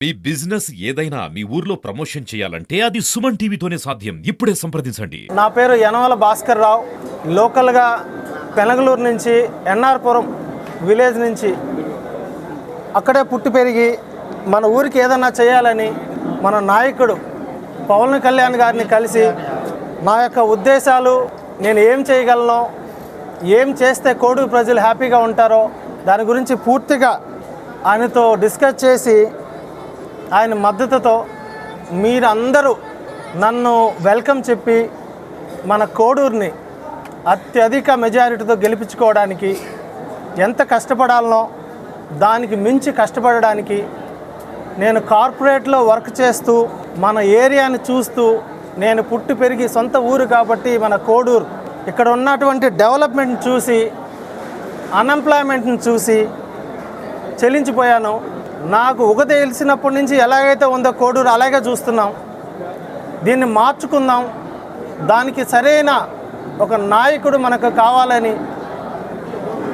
మీ business ఏదైనా మీ ఊర్లో promotion చేయాలంటే అది సుమన్ టీవీతోనే సాధ్యం. ఇప్పుడే సంప్రదించండి. నా పేరు యనమల భాస్కర్ రావు. లోకల్గా పెనగలూరు నుంచి ఎన్ఆర్పురం విలేజ్ నుంచి అక్కడే పుట్టి పెరిగి మన ఊరికి ఏదన్నా చేయాలని మన నాయకుడు పవన్ కళ్యాణ్ గారిని కలిసి నా యొక్క ఉద్దేశాలు, నేను ఏం చేయగలను, ఏం చేస్తే కోడూరు ప్రజలు హ్యాపీగా ఉంటారో దాని గురించి పూర్తిగా ఆయనతో డిస్కస్ చేసి ఆయన మద్దతుతో మీరందరూ నన్ను వెల్కమ్ చెప్పి మన కోడూరుని అత్యధిక మెజారిటీతో గెలిపించుకోవడానికి ఎంత కష్టపడాలనో దానికి మించి కష్టపడడానికి నేను కార్పొరేట్లో వర్క్ చేస్తూ మన ఏరియాని చూస్తూ, నేను పుట్టి పెరిగి సొంత ఊరు కాబట్టి మన కోడూరు ఇక్కడ ఉన్నటువంటి డెవలప్మెంట్ చూసి, అన్ఎంప్లాయ్మెంట్ని చూసి చెల్లించిపోయాను. నాకు తెలిసినప్పటి నుంచి ఎలాగైతే ఉందో కోడూరు అలాగే చూస్తున్నాం. దీన్ని మార్చుకుందాం, దానికి సరైన ఒక నాయకుడు మనకు కావాలని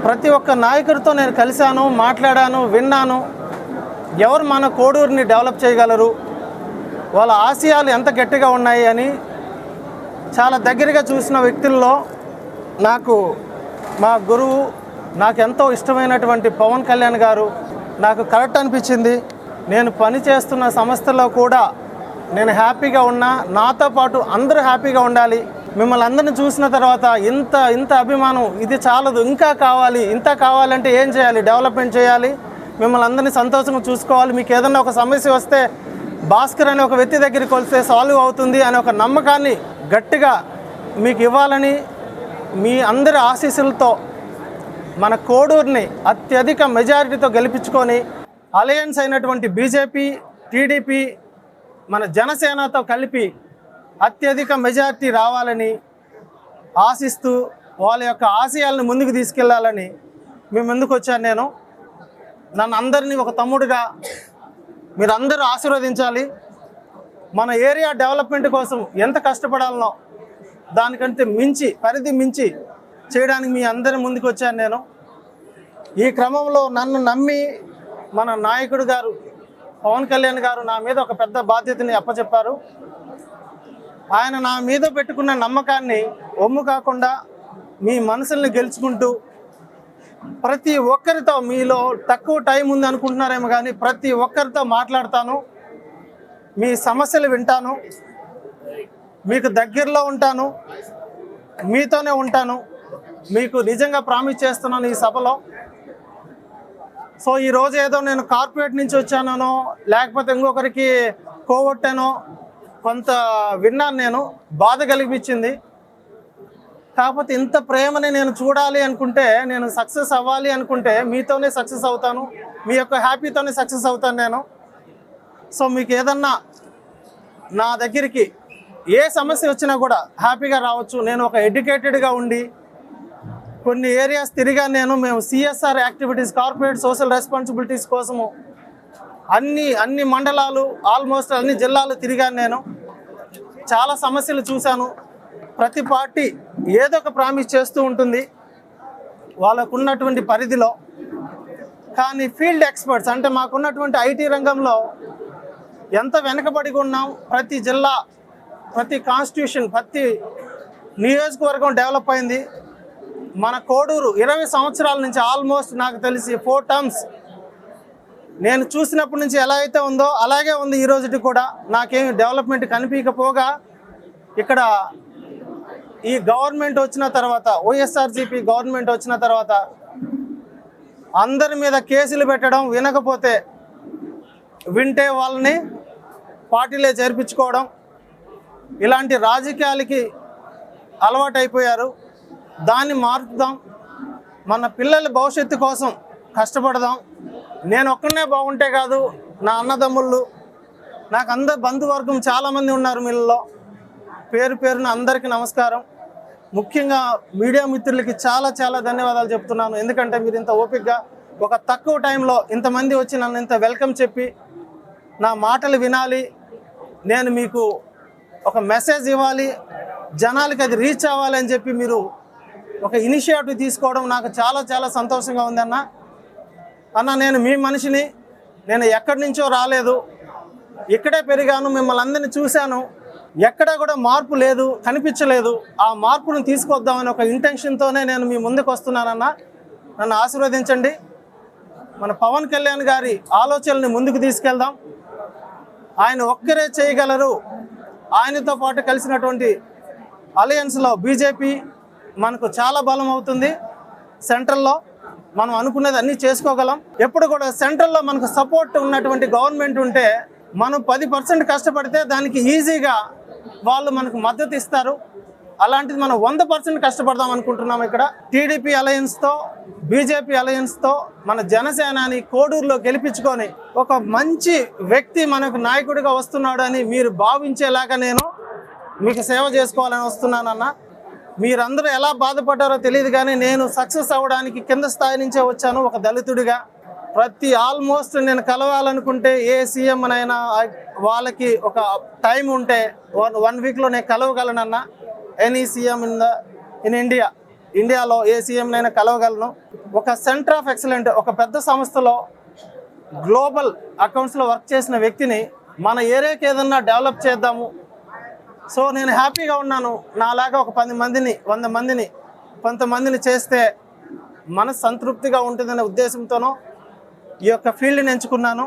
ప్రతి ఒక్క నాయకుడితో నేను కలిశాను, మాట్లాడాను, విన్నాను. ఎవరు మన కోడూరుని డెవలప్ చేయగలరు, వాళ్ళ ఆశయాలు ఎంత గట్టిగా ఉన్నాయి అని చాలా దగ్గరగా చూసిన వ్యక్తుల్లో నాకు మా గురువు, నాకు ఎంతో ఇష్టమైనటువంటి పవన్ కళ్యాణ్ గారు నాకు కరెక్ట్ అనిపించింది. నేను పని చేస్తున్న సంస్థలో కూడా నేను హ్యాపీగా ఉన్నా, నాతో పాటు అందరూ హ్యాపీగా ఉండాలి. మిమ్మల్ని అందరిని చూసిన తర్వాత ఇంత అభిమానం ఇది చాలదు, ఇంకా కావాలి. ఇంత కావాలంటే ఏం చేయాలి? డెవలప్మెంట్ చేయాలి, మిమ్మల్ని అందరినీ సంతోషంగా చూసుకోవాలి. మీకు ఏదన్నా ఒక సమస్య వస్తే భాస్కర్ అనే ఒక వ్యక్తి దగ్గరికి వస్తే సాల్వ్ అవుతుంది అనే ఒక నమ్మకాన్ని గట్టిగా మీకు ఇవ్వాలని మీ అందరి ఆశీస్సులతో మన కోడూరుని అత్యధిక మెజారిటీతో గెలిపించుకొని అలయన్స్ అయినటువంటి బీజేపీ, టీడీపీ, మన జనసేనతో కలిపి అత్యధిక మెజారిటీ రావాలని ఆశిస్తూ వాళ్ళ యొక్క ఆశయాలను ముందుకు తీసుకెళ్లాలని మీ ముందుకు వచ్చాను. నేను నన్ను అందరినీ ఒక తమ్ముడుగా మీరందరూ ఆశీర్వదించాలి. మన ఏరియా డెవలప్మెంట్ కోసం ఎంత కష్టపడాలనో దానికంటే మించి, పరిధి మించి చేయడానికి మీ అందరి ముందుకు వచ్చాను నేను. ఈ క్రమంలో నన్ను నమ్మి మన నాయకుడు గారు పవన్ కళ్యాణ్ గారు నా మీద ఒక పెద్ద బాధ్యతని అప్పచెప్పారు. ఆయన నా మీద పెట్టుకున్న నమ్మకాన్ని ఒమ్ము కాకుండా మీ మనసుల్ని గెలుచుకుంటూ ప్రతి ఒక్కరితో, మీలో తక్కువ టైం ఉంది అనుకుంటున్నారేమో కానీ ప్రతి ఒక్కరితో మాట్లాడతాను, మీ సమస్యలు వింటాను, మీకు దగ్గరలో ఉంటాను, మీతోనే ఉంటాను. మీకు నిజంగా ప్రామిస్ చేస్తున్నాను ఈ సభలో. సో ఈరోజు ఏదో నేను కార్పొరేట్ నుంచి వచ్చానో లేకపోతే ఇంకొకరికి కోవట్టానో కొంత విన్నాను, నేను బాధ కలిగించింది. కాకపోతే ఇంత ప్రేమని నేను చూడాలి అనుకుంటే, నేను సక్సెస్ అవ్వాలి అనుకుంటే మీతోనే సక్సెస్ అవుతాను, మీ యొక్క హ్యాపీతోనే సక్సెస్ అవుతాను నేను. సో మీకు ఏదన్నా నా దగ్గరికి ఏ సమస్య వచ్చినా కూడా హ్యాపీగా రావచ్చు. నేను ఒక ఎడ్యుకేటెడ్గా ఉండి కొన్ని ఏరియాస్ తిరిగాను నేను. మేము CSR activities, corporate social responsibilities కోసము అన్ని మండలాలు, ఆల్మోస్ట్ అన్ని జిల్లాలు తిరిగాను నేను. చాలా సమస్యలు చూశాను. ప్రతి పార్టీ ఏదో ఒక ప్రామిస్ చేస్తూ ఉంటుంది వాళ్ళకున్నటువంటి పరిధిలో. కానీ ఫీల్డ్ ఎక్స్పర్ట్స్ అంటే మాకున్నటువంటి ఐటీ రంగంలో ఎంత వెనకబడి ఉన్నాం. ప్రతి జిల్లా, ప్రతి కాన్స్టిట్యూషన్, ప్రతి నియోజకవర్గం డెవలప్ అయింది. మన కోడూరు 20 సంవత్సరాల నుంచి ఆల్మోస్ట్ నాకు తెలిసి 4 టర్మ్స్ నేను చూసినప్పటి నుంచి ఎలా అయితే ఉందో అలాగే ఉంది ఈ రోజుకి కూడా. నాకేమి డెవలప్మెంట్ కనిపించకపోగా ఇక్కడ ఈ గవర్నమెంట్ వచ్చిన తర్వాత, వైఎస్ఆర్సీపీ గవర్నమెంట్ వచ్చిన తర్వాత అందరి మీద కేసులు పెట్టడం, వినకపోతే వింటే వాళ్ళని పార్టీలే చేర్పించుకోవడం, ఇలాంటి రాజకీయాలకి అలవాటైపోయారు. దాన్ని మార్చుదాం, మన పిల్లల భవిష్యత్తు కోసం కష్టపడదాం. నేను ఒక్కనే బాగుంటే కాదు, నా అన్నదమ్ముళ్ళు, నాకు అందరు బంధువర్గం చాలామంది ఉన్నారు మీళ్ళలో. పేరున అందరికీ నమస్కారం. ముఖ్యంగా మీడియా మిత్రులకి చాలా ధన్యవాదాలు చెప్తున్నాను. ఎందుకంటే మీరు ఇంత ఓపికగా ఒక తక్కువ టైంలో ఇంతమంది వచ్చి నన్ను ఇంత వెల్కమ్ చెప్పి నా మాటలు వినాలి, నేను మీకు ఒక మెసేజ్ ఇవ్వాలి, జనాలకి అది రీచ్ అవ్వాలి అని చెప్పి మీరు ఒక ఇనిషియేటివ్ తీసుకోవడం నాకు చాలా సంతోషంగా ఉంది అన్న. నేను మీ మనిషిని, నేను ఎక్కడి నుంచో రాలేదు. ఇక్కడే పెరిగాను, మిమ్మల్ని అందరినీ చూశాను, ఎక్కడా కూడా మార్పు లేదు, కనిపించలేదు. ఆ మార్పును తీసుకొద్దామని ఒక ఇంటెన్షన్తోనే నేను మీ ముందుకు వస్తున్నానన్నా. నన్ను ఆశీర్వదించండి. మన పవన్ కళ్యాణ్ గారి ఆలోచనల్ని ముందుకు తీసుకెళ్దాం. ఆయన ఒక్కరే చేయగలరు. ఆయనతో పాటు కలిసినటువంటి అలయన్స్లో బీజేపీ మనకు చాలా బలం అవుతుంది. సెంట్రల్లో మనం అనుకున్నది అన్నీ చేసుకోగలం. ఎప్పుడు కూడా సెంట్రల్లో మనకు సపోర్ట్ ఉన్నటువంటి గవర్నమెంట్ ఉంటే మనం 10% కష్టపడితే దానికి ఈజీగా వాళ్ళు మనకు మద్దతు ఇస్తారు. అలాంటిది మనం 100% కష్టపడదాం అనుకుంటున్నాం. ఇక్కడ టీడీపీ అలయన్స్తో, బీజేపీ అలయన్స్తో మన జనసేనని కోడూరులో గెలిపించుకొని ఒక మంచి వ్యక్తి మనకు నాయకుడిగా వస్తున్నాడు అని మీరు భావించేలాగా నేను మీకు సేవ చేసుకోవాలని వస్తున్నానన్న. మీరందరూ ఎలా బాధపడ్డారో తెలియదు, కానీ నేను సక్సెస్ అవ్వడానికి కింద స్థాయి నుంచే వచ్చాను. ఒక దళితుడిగా ఆల్మోస్ట్ నేను కలవాలనుకుంటే ఏ సీఎంనైనా వాళ్ళకి ఒక టైం ఉంటే 1 వీక్లో నేను కలవగలనన్నా. ఎనీ సీఎం ఇన్ ఇండియాలో ఏ సీఎంనైనా కలవగలను. ఒక సెంటర్ ఆఫ్ ఎక్సలెంట్, ఒక పెద్ద సంస్థలో గ్లోబల్ అకౌంట్స్లో వర్క్ చేసిన వ్యక్తిని మన ఏరియాకి ఏదన్నా డెవలప్ చేద్దాము. సో నేను హ్యాపీగా ఉన్నాను. నాలాగా ఒక 10 మందిని 100 మందిని కొంతమందిని చేస్తే మనసు సంతృప్తిగా ఉంటుందనే ఉద్దేశంతోనూ ఈ యొక్క ఫీల్డ్ని ఎంచుకున్నాను.